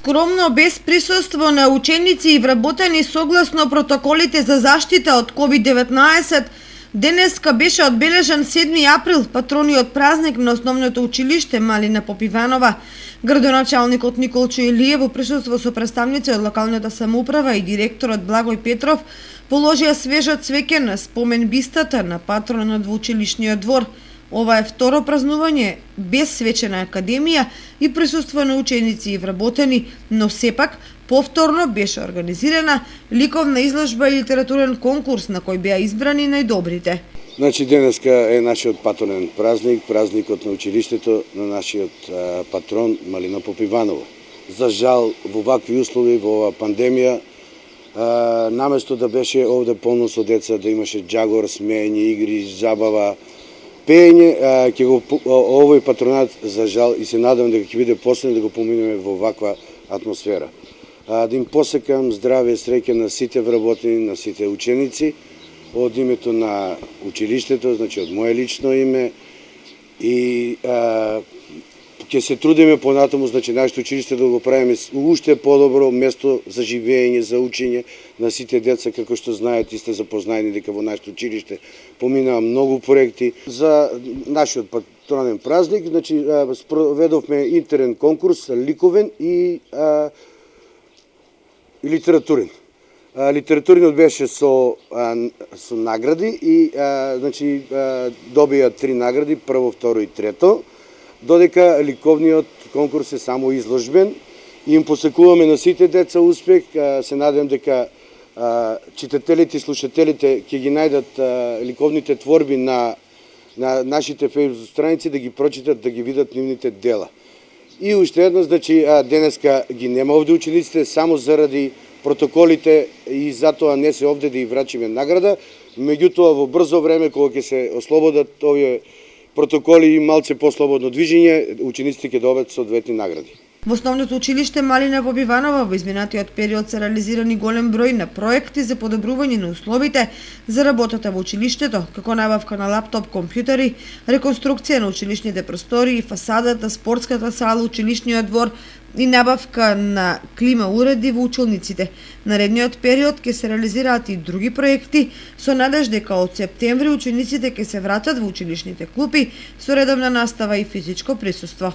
Скромно, без присуство на ученици и вработени согласно протоколите за заштита од COVID-19, денеска беше одбележан 7 април, патрониот празник на основното училиште Малина Попиванова. Градоначалникот Николчо Илиев во присуство со представници од локалната самоуправа и директорот Благој Петров положија свежа цвеќе на спомен бистата на патронот во училишниот двор. Ова е второ празнување без свечена академија и присуство на ученици и вработени, но сепак повторно беше организирана ликовна изложба и литературен конкурс на кој беа избрани најдобрите. Значи денеска е нашиот патронен празник, празникот на училиштето на нашиот патрон Малина Попиванова. За жал во вакви услови, во ова пандемија, наместо да беше овде полно со деца, да имаше џагор, смеење, игри, забава, пеење, овој патронат за жал и се надевам дека ќе биде последен да го поминеме во ваква атмосфера. Да им посекам здраве и среќа на сите вработени, на сите ученици, од името на училиштето, значи од моје лично име, и ќе се трудиме понатаму, значи нашето училиште да го правиме уште подобро место за живење, за учење на сите деца, како што знаете и сте запознаени дека во нашето училиште поминаа многу проекти за нашиот патронен празник. Значи проведовме интерен конкурс, ликовен и литературен. Литературниот беше со награди и значи добија 3 награди, прво, второ и трето, додека ликовниот конкурс е само изложбен. И им посекуваме на сите деца успех. Се надевам дека читателите и слушателите ќе ги најдат ликовните творби на нашите фејсбук страници, да ги прочитат, да ги видат нивните дела. И уште едно, значи денеска ги нема овде учениците само заради протоколите и затоа не се овде да и врачиме награда. Меѓутоа во брзо време, кога ќе се ослободат овие протоколи и малце послободно движење, учениците ќе добијат соодветни награди. Во основното училиште Малина Попиванова во изминатиот период се реализирани голем број на проекти за подобрување на условите за работата во училиштето, како набавка на лаптоп компјутери, реконструкција на училишните простории, фасадата, спортската сала, училишниот двор и набавка на клима уреди во училниците. Наредниот период ќе се реализираат и други проекти со надеж дека од септември учениците ќе се вратат во училишните клупи со редовна настава и физичко присуство.